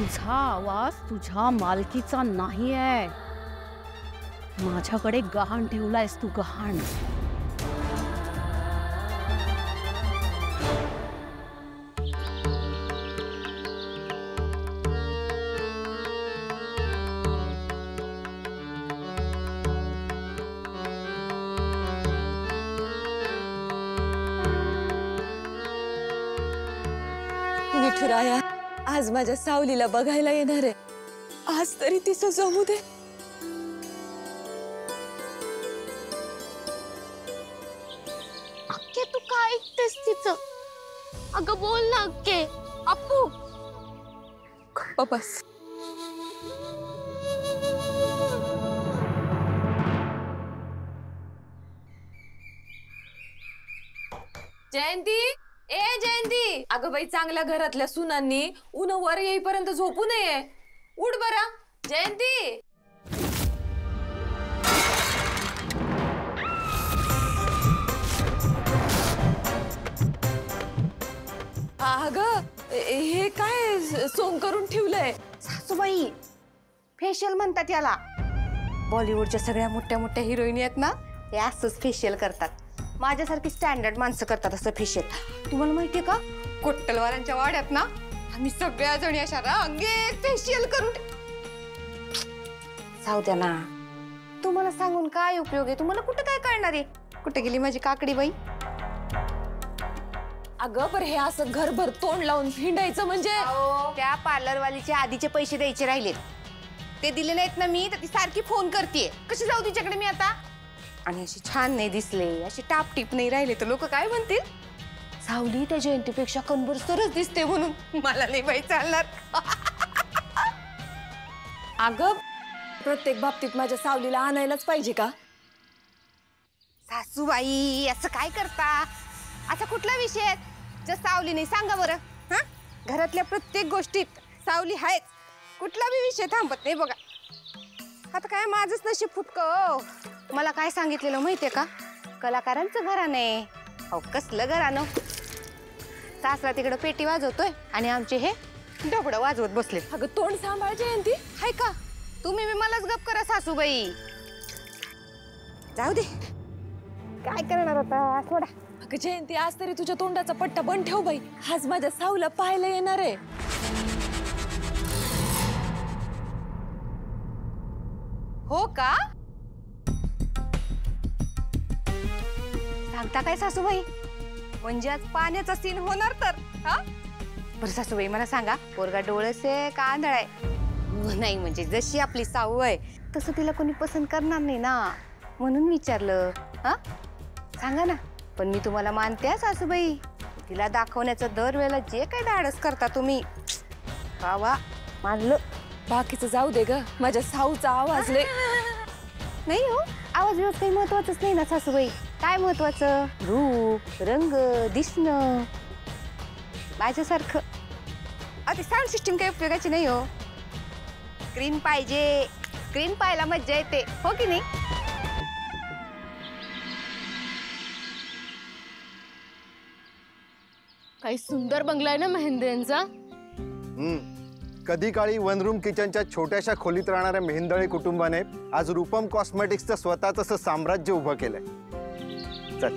तुझा आवाज तुझ्या मालकीचा नाहीये. माझ्याकडे गहाण ठेवलायस तू, गहाण. विठुराया, आज माझ्या सावलीला बघायला येणार आहे. आज तरी तिचं जमू दे. अक्के, तू काय ऐकतेस तिचं? अगं बोल ना अक्के. अप्पू, बस. जयंती, ए जयंती, अगं बाई, चांगल्या घरातल्या सुनांनी ऊन वर येईपर्यंत झोपू नये. उठ बरा जयंती. अगं हे काय सोंग करून ठेवलंय? सासूबाई, फेशियल म्हणतात याला. बॉलिवूडच्या सगळ्या मोठ्या मोठ्या हिरोईनी आहेत ना, ते असंच फेशियल करतात. माझ्यासारखी स्टँडर्ड माणसं करतात असं फेशियल. तुम्हाला माहितीये का, कोट्टलवारांच्या वाड्यात ना आम्ही सगळ्या जणी अशा रांगेत फेशियल करून. जाऊ द्या ना, तुम्हाला सांगून काय उपयोग आहे? तुम्हाला कुठं काय कळणार आहे? कुठे गेली माझी काकडी बाई? अगं पर हे असं घरभर तोंड लावून फिंडायचं म्हणजे? त्या पार्लरवालीचे आधीचे पैसे द्यायचे राहिलेत, ते दिले नाहीत ना मी, तर ती सारखी फोन करतेय. कशी जाऊ तिच्याकडे मी आता? आणि अशी छान नाही दिसले, अशी टापटीप नाही राहिले तर लोक काय म्हणतील? सावली त्या जयंतीपेक्षा कंबर सरच दिसते म्हणून. मला नाही बाई चालणार. अगं प्रत्येक बाबतीत माझ्या सावलीला आणायलाच पाहिजे का? सासूबाई, असं काय करता? असा कुठला विषय आहे जर सावली नाही? सांगा बरं. हा, घरातल्या प्रत्येक गोष्टीत सावली आहेच. कुठला बी विषय थांबत नाही बघा. आता काय माझंच नशीब फुटकं. मला काय सांगितलेलं माहितीये का? कलाकारांचं घराणं आहे. अहो कसलं घराणं? सासरा तिकडं पेटी वाजवतोय आणि आमचे हे डबडं वाजवत बसले. अगं तोंड सांभाळ जयंती. हाय का? तुम्ही बी मलाच गप करा सासूबाई. जाऊ दे, काय करणार आता, सोडा. अगं जयंती, आज तरी तुझ्या तोंडाचा पट्टा बंद ठेव बाई. आज माझ्या सावला पाहायला येणार आहे. हो का? सांगता काय सासूबाई? म्हणजे आज पाण्याचा सीन होणार तर? हा, बरं सासूबाई मला सांगा, पोरगा डोळसे का आंधळा आहे? नाही म्हणजे जशी आपली साऊ आहे तसं तिला कोणी पसंत करणार नाही ना, म्हणून विचारलं. हा, सांगा ना. पण मी तुम्हाला मानते सासूबाई. तिला दाखवण्याचं दरवेळेला जे काही धाडस करता तुम्ही, वा वा, मानलं. बाकीचं जाऊ दे ग, माझ्या साऊचा आवाज लय. नाही हो, आवाज बिवाज काही महत्वाचंच नाही ना सासूबाई. काय महत्वाचं? रूप, रंग, दिसणं माझ्यासारखं. अति साऊंड सिस्टीम काही उपयोगाची नाही हो. स्क्रीन पाहिजे. स्क्रीन पाहायला मज्जा येते, हो की नाही? काही सुंदर बंगला आहे ना मेहंदे यांचा. कधी काळी वन रूम किचनच्या छोट्याशा खोलीत राहणाऱ्या मेहेंदळे कुटुंबाने आज रूपम कॉस्मेटिक्सचं स्वतःचं असं साम्राज्य उभं केलंय. चल.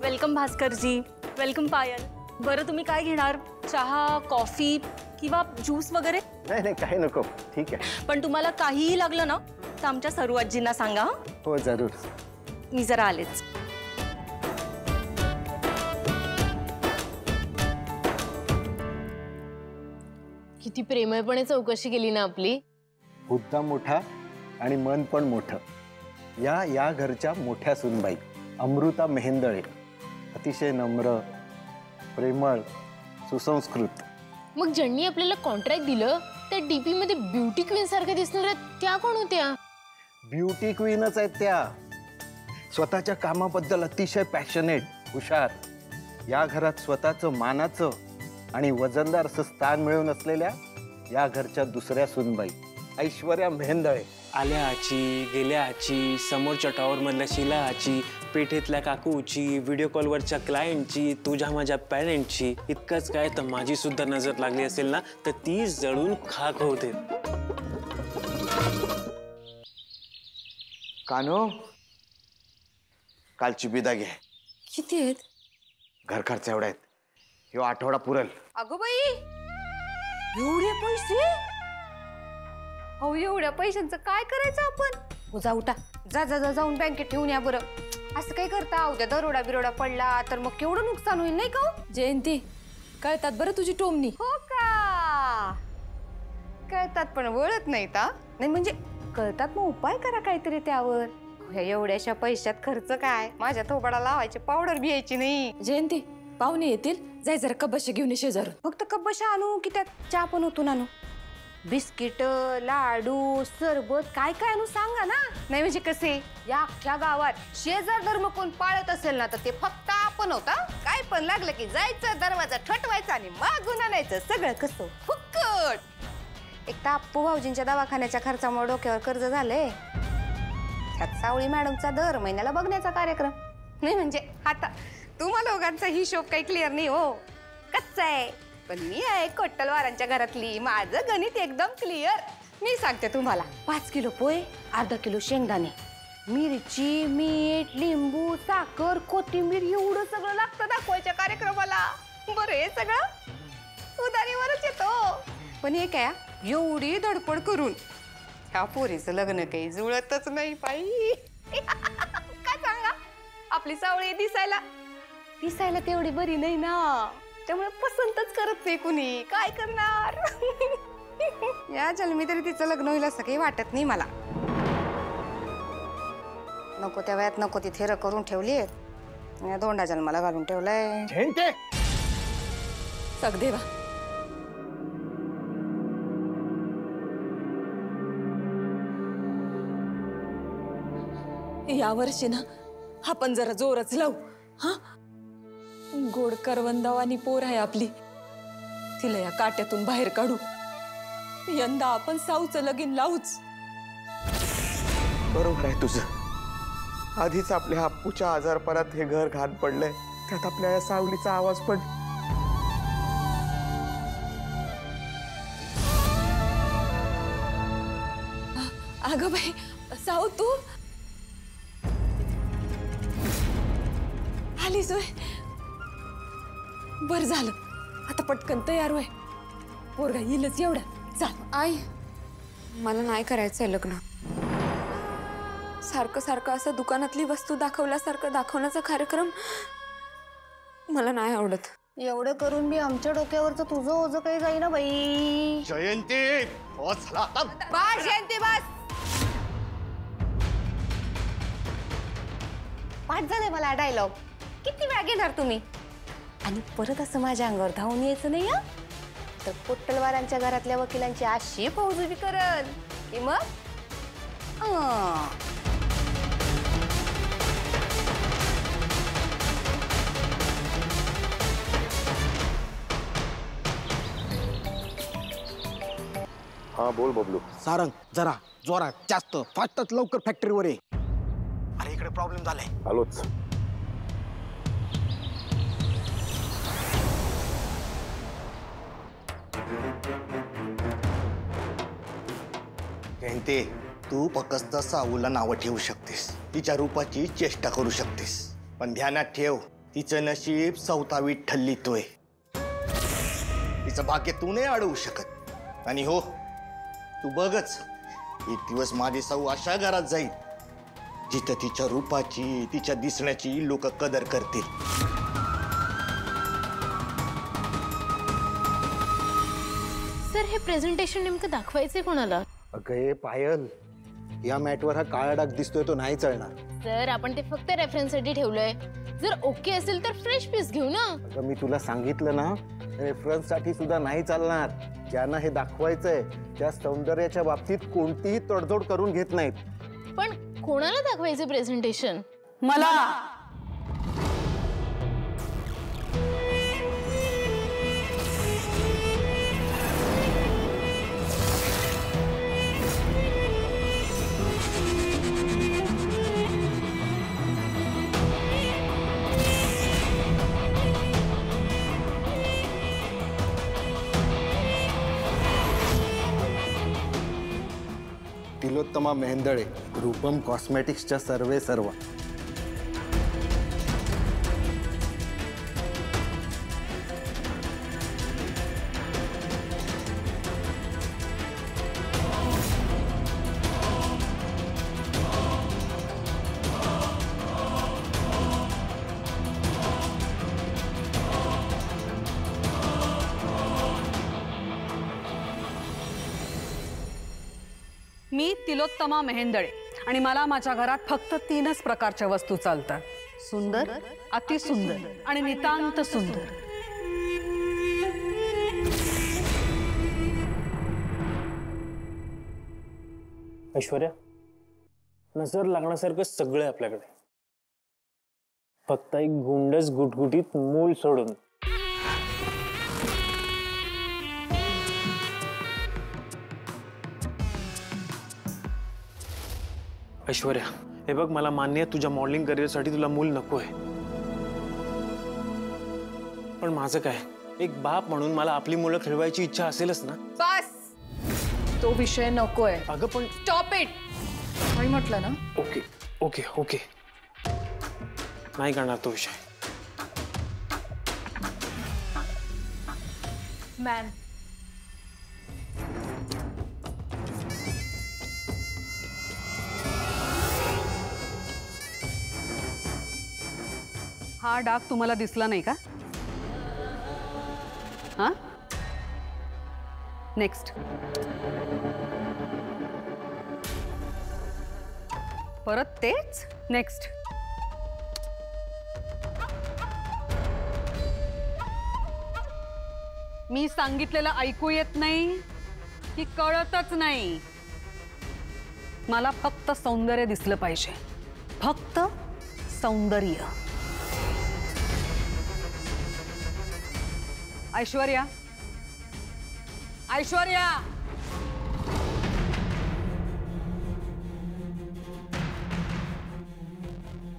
वेलकम भास्करजी. वेलकम पायल. बरं तुम्ही काय घेणार? चहा, कॉफी किंवा ज्यूस वगैरे? नाही नाही, काही नको, ठीक आहे. पण तुम्हाला काहीही लागलं ना तर आमच्या सर्व आजींना सांगा. हो जरूर. मी जरा आलेच. किती प्रेमळपणे चौकशी केली ना आपली. हुद्दा मोठा आणि मन पण मोठं. या घरच्या मोठ्या सुनबाई अमृता मेहेंदळे अतिशय नम्र, प्रेमळ, सुसंस्कृत. मग ज्यांनी आपल्याला कॉन्ट्रॅक्ट दिलं त्या डीपी मध्ये ब्युटी क्वीन सारख्या दिसणाऱ्या त्या कोण होत्या? ब्युटी क्वीनच आहेत त्या. स्वतःच्या कामाबद्दल अतिशय पॅशनेट, हुशार. या घरात स्वतःचं मानाचं आणि वजनदार असं स्थान मिळवून असलेल्या या घरच्या दुसऱ्या सुनबाई ऐश्वर्या मेहेंदळे आल्या आची, गेल्या आची, समोरच्या टॉवरमधल्या शिला आची, पेठेतल्या काकूची, व्हिडिओ कॉलवरच्या क्लायंटची, तुझ्या माझ्या पॅरेंटची, इतकंच काय तर माझी सुद्धा नजर लागली असेल ना तर ती जळून खाक होते. कानो, कालची बिदा घे. किती आहेत? घर खर्च एवढा आहेत. ह्यो आठवडा पुरल. अगो बाई, एवढे पैसे? अहो, एवढ्या पैशांचं काय करायचं आपण? हो, जा उठा, जा जा जा जाऊन बँकेत ठेवून या बरं. असं काय करता? उद्या दरोडा बिरोडा पडला तर मग केवढं नुकसान होईल नाही का हो? जयंती कळतात बरं तुझी टोमणी. हो का? कळतात पण वळत नाहीत हा? नाही म्हणजे कळतात, मग उपाय करा काहीतरी त्यावर. ह्या एवढ्याशा पैशात खर्च काय? माझ्या थोबाडा लावायची पावडर बी यायची नाही. जयंती पाहुणे येतील, जाय जरा कबशा घेऊन ये शेजारून. फक्त कब्बशा आणू की त्यात चहा पण ओतून आणू? बिस्किट, लाडू, सरबत काय काय आणू सांगा ना. नाही म्हणजे कसे, या अख्ख्या गावात शेजार धर्म कोण पाळत असेल ना तर ते फक्त आपण होता. काय पण लागलं की जायचं, दरवाजा ठटवायचा आणि मागून आणायचं. सगळं कसं फुक्कट. एक तर अप्पू भाऊजींच्या दवाखान्याच्या खर्चामुळे डोक्यावर कर्ज झालंय. त्यात सावळी मॅडमचा दर महिन्याला बघण्याचा कार्यक्रम. नाही म्हणजे आता तुम्हाला दोघांचा हिशोब काही क्लिअर नाही हो, कच्चा आहे. पण मी आहे कोट्टलवारांच्या घरातली, माझं गणित एकदम क्लिअर. मी सांगते तुम्हाला, 5 किलो पोहे, अर्धा किलो शेंगदाणे, मिरची, मीठ, लिंबू, साखर, कोथिंबीर एवढं सगळं लागतं दाखवायच्या कार्यक्रमाला. बरं, हे सगळं उधारीवरच येतो. पण हे काय, एवढी धडपड करून ह्या पोरीचं लग्न काही जुळतच नाही बाई. काय सांगा, आपली सावळी दिसायला तेवढी बरी नाही ना, त्यामुळे पसंतच करत नाही कुणी. काय करणार? या जन्मी तरी तिचं लग्न होईल असं काही वाटत नाही मला. नको त्या वयात नको ती थेर करून ठेवली, दोंडा जन्माला घालून ठेवलाय. सगदेवा या वर्षी ना आपण जरा जोरच लावू. हा, गोड करवंदावानी पोर आहे आपली, तिला या काट्यातून बाहेर काढू. यंदा आपण साऊचं लगीन लावूच. बरोबर आहे तुझं. आधीच आपल्या अप्पूच्या आजारपणात हे घर घाण पडलंय, त्यात आपल्या या सावलीचा आवाज पण. अगं बाई, साऊ तू आलीस होय? बर झालं, आता पटकन तयार होय, पोरगा येईलच एवढा. चाल. आई, मला नाही करायचंय लग्न. सारखं सारखं असं दुकानातली वस्तू दाखवल्यासारखं दाखवण्याचा कार्यक्रम मला नाही आवडत. एवढं करून मी आमच्या डोक्यावरचं तुझं ओझं काही जाईना बाई. जयंती, बस जयंती बस. पाठ झालंय मला डायलॉग. किती वेळा घेणार तुम्ही? आणि परत असं माझ्या अंगावर धावून यायचं नाही हा, तर कोट्टलवारांच्या घरातल्या वकिलांची अशी फौजबी करल की मग हा बोल बबलू. सारंग, जरा जोरात, जास्त फास्टच, लवकर फॅक्टरीवर ये. अरे इकडे प्रॉब्लेम झालाय. आलोच. जयंती, तू फक्त साऊला नावं ठेवू शकतेस, तिच्या रूपाची चेष्टा करू शकतेस, पण ध्यानात ठेव, तिचं नशीब सौतावीत ठल्लीतोय. तिचं भाग्य तू नाही अडवू शकत. आणि हो, तू बघच, एक दिवस माझी साऊ अशा घरात जाईल जिथं तिच्या रूपाची, तिच्या दिसण्याची लोक कदर करतील. सर, हे प्रेझेंटेशन नेमकं दाखवायचंय कोणाला? अगं पायल, या मॅटवर हा काळा डाग दिसतोय तो नाही चालणार. सर, आपण ते फक्त रेफरन्ससाठी ठेवलंय. जर ओके असेल तर फ्रेश पीस घेऊ ना. अगं मी तुला सांगितलं ना, रेफरन्स साठी सुद्धा नाही चालणार. ज्यांना हे दाखवायचंय त्या सौंदर्याच्या बाबतीत कोणतीही तडजोड करून घेत नाहीत. पण कोणाला दाखवायचं प्रेझेंटेशन? मला. तिलोत्तमा मेहेंदळे, रूपम कॉस्मेटिक्सच्या सर्वे सर्व. मी तिलोत्तमा मेहेंदळे आणि मला माझ्या घरात फक्त 3च प्रकारच्या वस्तू चालतात. सुंदर, अतिसुंदर आणि नितांत सुंदर. ऐश्वर्या, नजर लागण्यासारखं सगळं आहे आपल्याकडे, फक्त एक गुंडच गुटगुटीत मूल सोडून. ऐश्वर्या, हे बघ, मला मान्य आहे तुझ्या मॉडेलिंग करिअरसाठी तुला मूल नकोय, पण माझं काय, एक बाप म्हणून मला आपली मुलं खेळवायची इच्छा असेलच ना. बस, तो विषय नकोय. अगं पण स्टॉप इट. मी म्हटलं ना. ओके ओके ओके, नाही करणार तो विषय. मॅम, हा डाग तुम्हाला दिसला नाही का? हा, नेक्स्ट. परत तेच. नेक्स्ट. मी सांगितलेलं ऐकू येत नाही की कळतच नाही? मला फक्त सौंदर्य दिसलं पाहिजे, फक्त सौंदर्य. Aishwarya, Aishwarya,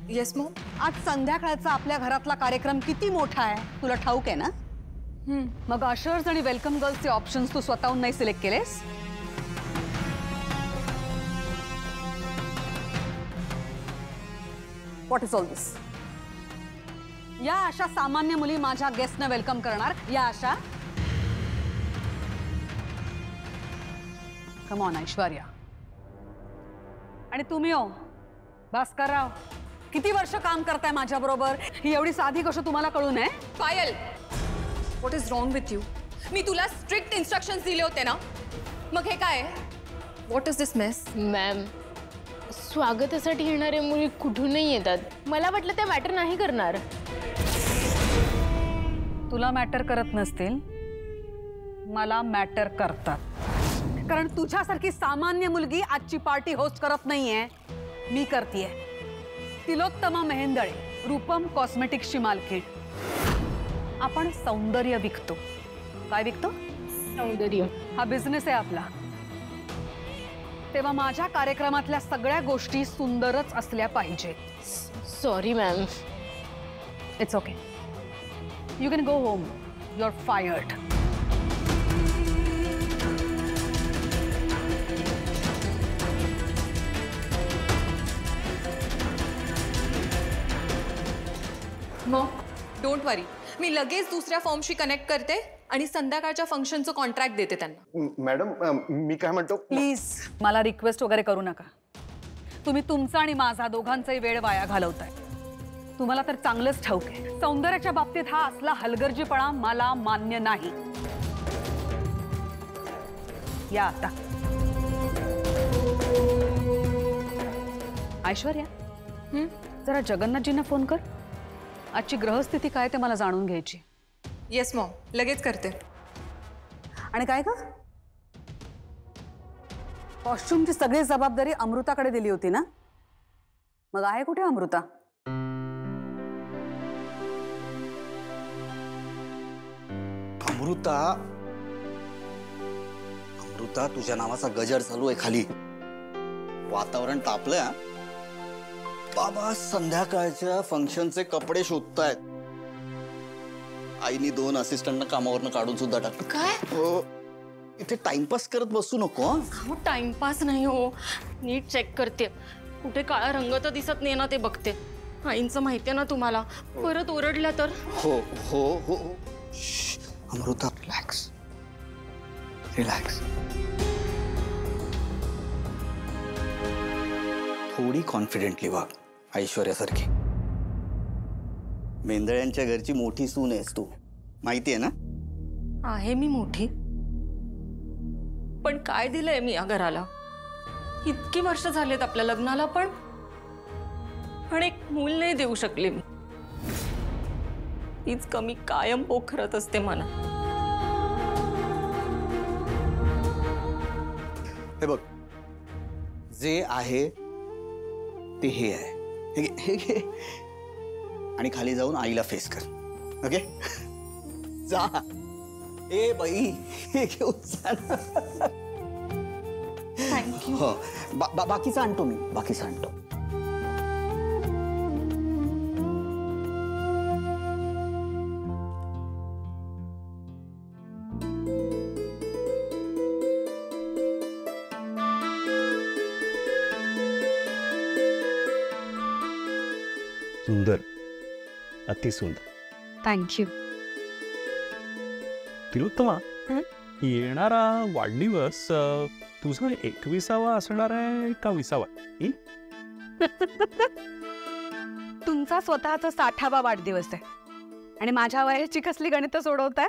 yes Maugham. आज संध्याकाळचा आपल्या घरातला कार्यक्रम किती मोठा आहे तुला ठाऊक आहे ना? मग अशर्स आणि वेलकम गर्ल्सचे ऑप्शन्स तू स्वतःहून नाही सिलेक्ट केलेस? व्हॉट इज ऑल दिस? या अशा सामान्य मुली माझ्या गेस्टना वेलकम करणार? या अशा? Come on Aishwarya. आणि तुम्ही हो भास्करराव, किती वर्ष काम करताय माझ्या बरोबर? ही एवढी साधी गोष्ट तुम्हाला कळू नये? Payal, what is wrong with you? मी तुला स्ट्रिक्ट इन्स्ट्रक्शन्स दिले होते ना, मग हे काय? What is this mess? Ma'am, स्वागतासाठी येणारे मुली कुठूनही येतात. मला वाटलं ते मॅटर नाही करणार. तुला मॅटर करत नसतील, मला मॅटर करतात. कारण तुझ्यासारखी सामान्य मुलगी आजची पार्टी होस्ट करत नाहीये, मी करतेय. तिलोत्तमा मेहेंदळे, रूपम कॉस्मेटिक्सची मालकीण. आपण सौंदर्य विकतो. काय विकतो? सौंदर्य. हा बिझनेस आहे आपला. तेव्हा माझ्या कार्यक्रमातल्या सगळ्या गोष्टी सुंदरच असल्या पाहिजेत. Sorry ma'am. It's okay. You can go home. You are fired. Mom, don't worry, मी लगेच दुसऱ्या फॉर्मशी कनेक्ट करते आणि संध्याकाळच्या फंक्शनचं कॉन्ट्रॅक्ट देते त्यांना. मॅडम, मी काय म्हणतो, प्लीज मला रिक्वेस्ट वगैरे करू नका. तुम्ही तुमचा आणि माझा दोघांचाही वेळ वाया घालवताय. तुम्हाला तर चांगलंच ठाऊक आहे, सौंदर्याच्या बाबतीत हा असला हलगर्जीपणा मला मान्य नाही. या आता. ऐश्वर्या, जरा जगन्नाथजींना फोन कर. आजची ग्रहस्थिती काय ते मला जाणून घ्यायची. येस मॉम, लगेच करते. आणि काय का, कॉस्ट्युमची सगळी जबाबदारी अमृताकडे दिली होती ना? मग आहे कुठे अमृता? अमृता, अमृता, तुझ्या नावाचा गजर चालू आहे खाली. वातावरण तापलंय. बाबा संध्याकाळच्या फंक्शनचे कपडे शोधतायत. आईनी 2 असिस्टंटना कामावरनं काढून सुद्धा टाकलं. काय? हो, इथे टाइमपास करत बसू नको हं? हो टाइमपास नाही हो, नीट चेक करते कुठे काळा रंग तर दिसत नाही ना ते बघते. आईंचं माहितीये ना तुम्हाला, परत ओरडल्या तर. हो हो हो अमृता रिलॅक्स रिलॅक्स. थोडी कॉन्फिडेंटली वाग, ऐश्वर्यासारखी. मेंदळ्यांच्या घरची मोठी सून आहेस तू, माहिती आहे ना? आहे मी मोठी, पण काय दिलंय मी या घराला? इतकी वर्ष झालेत आपल्या लग्नाला, पण एक मूल नाही देऊ शकले मी. तीच कमी कायम पोखरत असते मना. हे बघ, जे आहे ते हे आहे. हे घे आणि खाली जाऊन आईला फेस कर. ओके जा. ए बाई हे घेऊन जा ना. थँक्यू. हो बाकीचं आणतो मी, बाकीचं आणतो. सुंदर, अतिसुंदर. थँक्यू. तिलोत्तमा, येणारा वाढदिवस तुझा 21वा असणार आहे का 20वा? तुमचा स्वतःचा 60वा वाढदिवस आहे आणि माझ्या वयाची कसली गणित सोडवताय?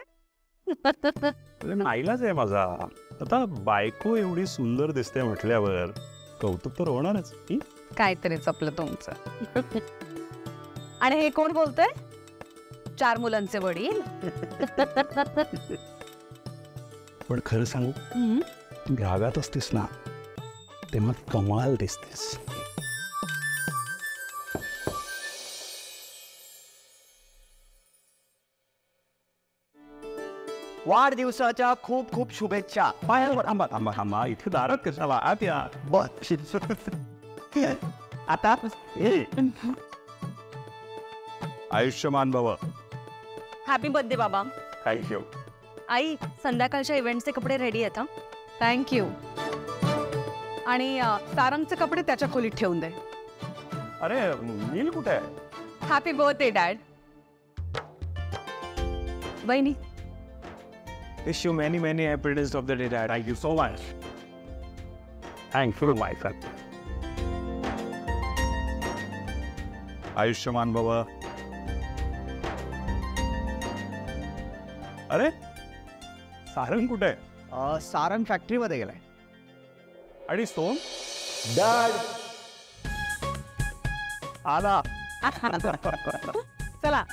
नाईलाज आहे माझा. आता बायको एवढी सुंदर दिसते म्हटल्यावर कौतुक तर होणारच. काहीतरीच आपलं तुमचं. आणि हे कोण बोलतंय? 4 मुलांचे वडील. पण खरं सांगू, तू रागात असतेस ना तेव्हा कमाल दिसतेस. वाढदिवसाच्या खूप खूप शुभेच्छा. पायावर आंबा आंबा आंबा इथे दारात कशाला? आत या. आता आयुष्यमान भव. हॅपी बर्थडे बाबा. थँक्यू. आई, संध्याकाळच्या इव्हेंटचे कपडे रेडी आहेत. थँक्यू. आणि सारंगचे कपडे त्याच्या खोलीत ठेवून दे. अरे नील कुठे आहे? Happy birthday dad. वहिनी, Wish you many, many happy days of the day, Dad. Thank you so much. Thankful, my son. Ayushman भव. अरे सारंग कुठे आहे? सारंग फॅक्टरीमध्ये गेलाय. आणि सोम? डॅड आला. चला.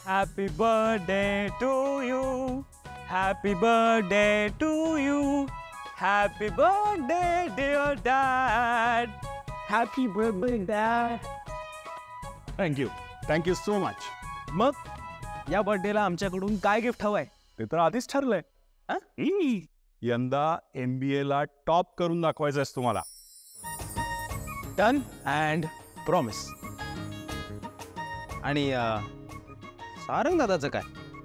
Happy birthday to you. Happy birthday to you. Happy birthday, dear Dad. Happy birthday, Dad. Thank you so much. मग या बर्थडेला आमच्याकडून काय गिफ्ट हवंय? ते तर आधीच ठरलंय. यंदा MBA ला टॉप करून दाखवायचंय तुम्हाला. Done and promise. आणि सारंग दादाचं काय?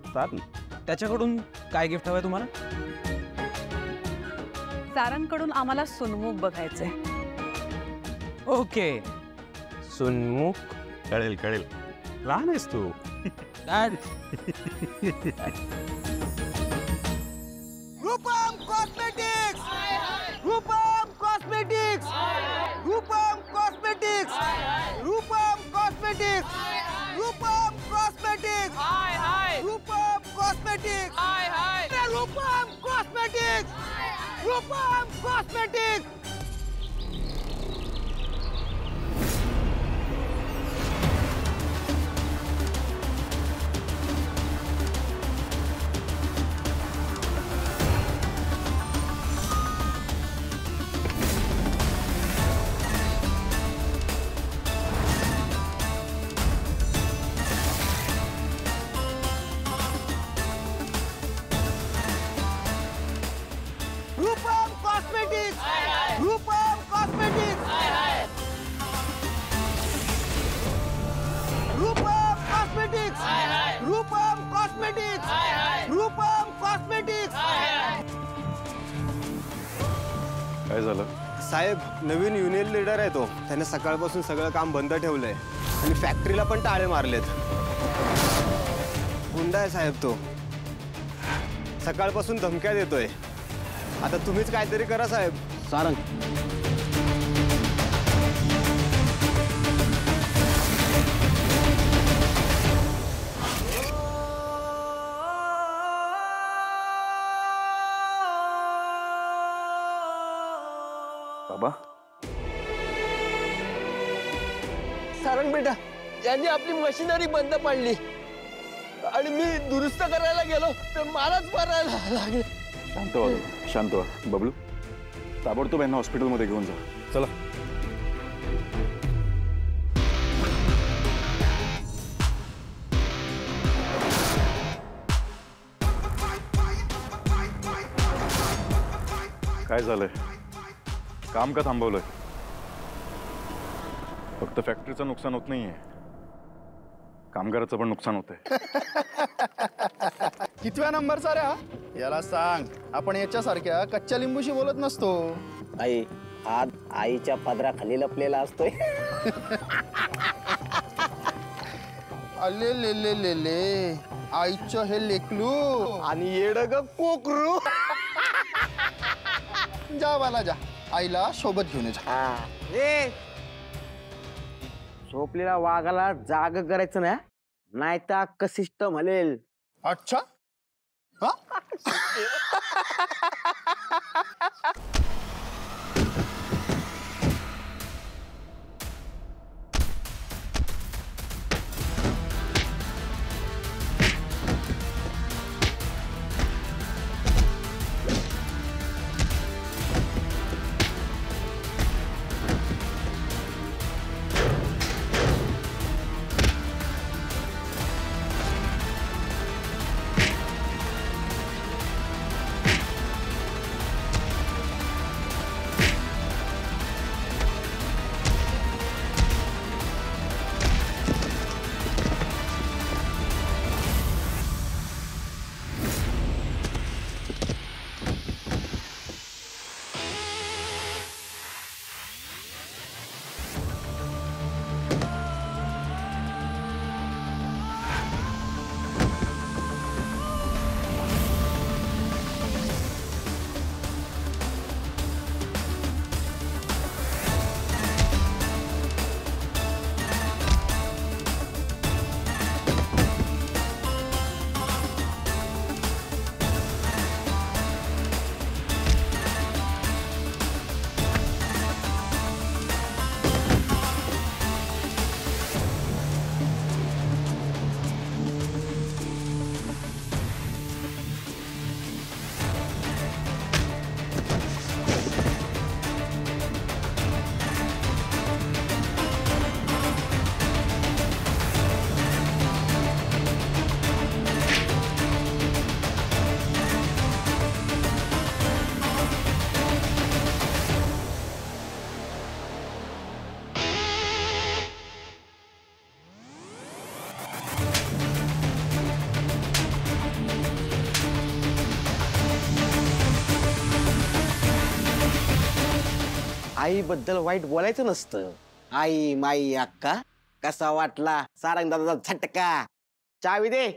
सारंग त्याच्याकडून काय गिफ्ट हवंय तुम्हाला? सारंगकडून आम्हाला सुनमुख बघायचंय. ओके, सुनमुख. कळेल कळेल. लहान आहेस तू. Dad. Rupam Cosmetics. Rupam Cosmetics. Rupam Cosmetics. Rupam Cosmetics. Rupam Cosmetics. Rupam Cosmetics. Rupam Cosmetics. Rupam Cosmetics. Rupam Cosmetics. Rupam Cosmetics. Rupam Cosmetics. Rupam Cosmetics. Cosmetics, Rupam Cosmetics. काय झालं? साहेब, नवीन युनियन लीडर आहे तो. त्याने सकाळपासून सगळं काम बंद ठेवलंय आणि फॅक्टरीला पण टाळे मारलेत. गुंडा आहे साहेब तो. सकाळपासून धमक्या देतोय. आता तुम्हीच काहीतरी करा साहेब. सारंग, बाबा, सारंग बेटा, यांनी आपली मशिनरी बंद पाडली आणि मी दुरुस्त करायला गेलो तर मलाच मारायला लागले. शांत व्हा, शांत व्हा. बबलू, ताबडतोब यांना हॉस्पिटलमध्ये घेऊन जा. चला. काय झालंय? काम का थांबवलंय? फक्त फॅक्टरीचं नुकसान होत नाहीये, कामगाराचं पण नुकसान होतंय. कितव्या नंबरचा रे हा? याला सांग, आपण याच्यासारख्या कच्च्या लिंबूशी बोलत नसतो. आई आज आईच्या पदराखाली लपलेला असतोय. अले ले ले ले ले, आईचं हे लेकलू आणि येड ग कोकरू. जा बाला जा, आईला सोबत घेऊन ये जा. झोपलेला वाघाला जाग करायचं ना, नाही तर अख्खं सिस्टम हलेल. अच्छा हा? आईबद्दल वाईट बोलायचं नसतं. आई माई अक्का, कसा वाटला सारंग दादाचा झटका? चावी दे.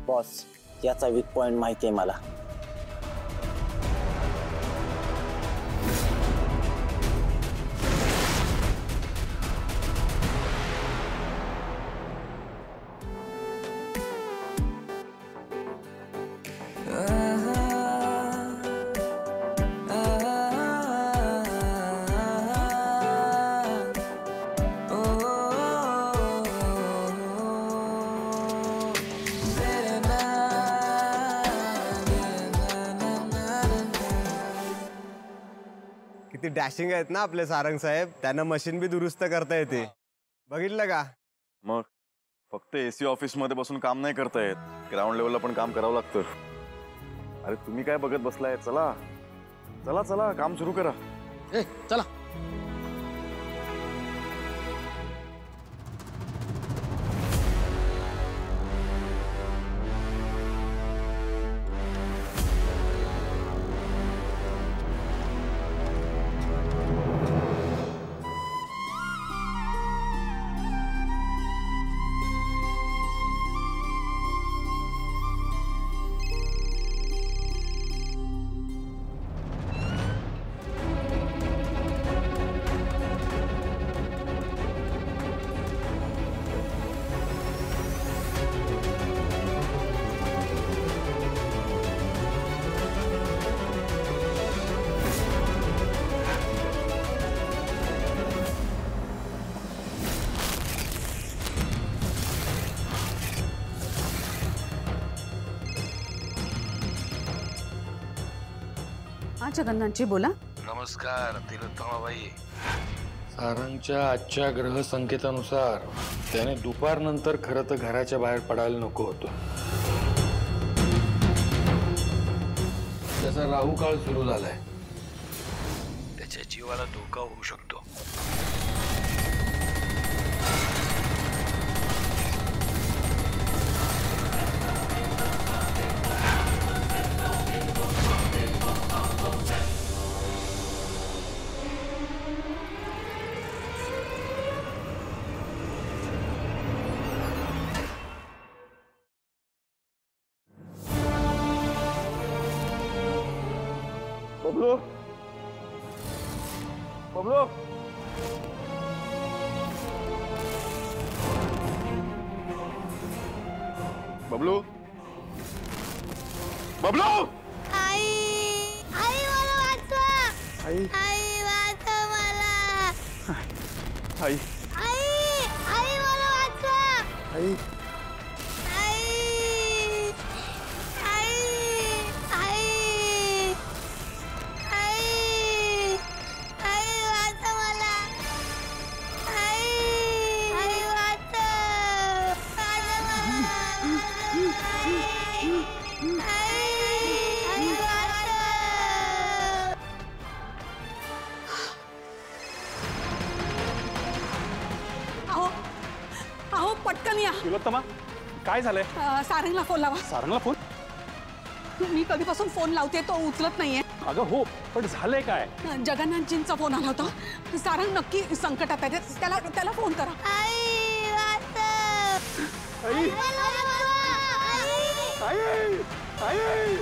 बॉस, याचा वीक पॉइंट माहिती आहे मला. किती डॅशिंग आहेत ना आपले सारंग साहेब. त्यांना मशीन बी दुरुस्त करता येते. बघितलं का? मग फक्त AC ऑफिस मध्ये बसून काम नाही करता येत, ग्राउंड लेवलला पण काम करावं लागतं. अरे तुम्ही काय बघत बसलाय? चला चला चला, काम सुरू करा. चला. जगन्नाथजी बोला. नमस्कार तिलोत्तमाबाई. सारंगच्या आजच्या ग्रह संकेतानुसार त्याने दुपारनंतर खरं तर घराच्या बाहेर पडायला नको होतं. त्याचा राहू काळ सुरू झालाय. त्याच्या जीवाला धोका होऊ शकतो. बबलू बबलू बबलू बबलू. आई आई मला वाचवा. आई आई वाचवा मला. आई आई आई मला वाचवा. आई पटकन या. तिलोत्तमा काय झालंय? सारंगला फोन लावा. सारंगला फोन? मी कधीपासून फोन लावते तो उचलत नाहीये. अगं हो, पण झालंय काय? जगन्नाथजींचा फोन आला होता. सारंग नक्की संकटात आहे. त्याला फोन करा. आई वाचव. आई आई आई आई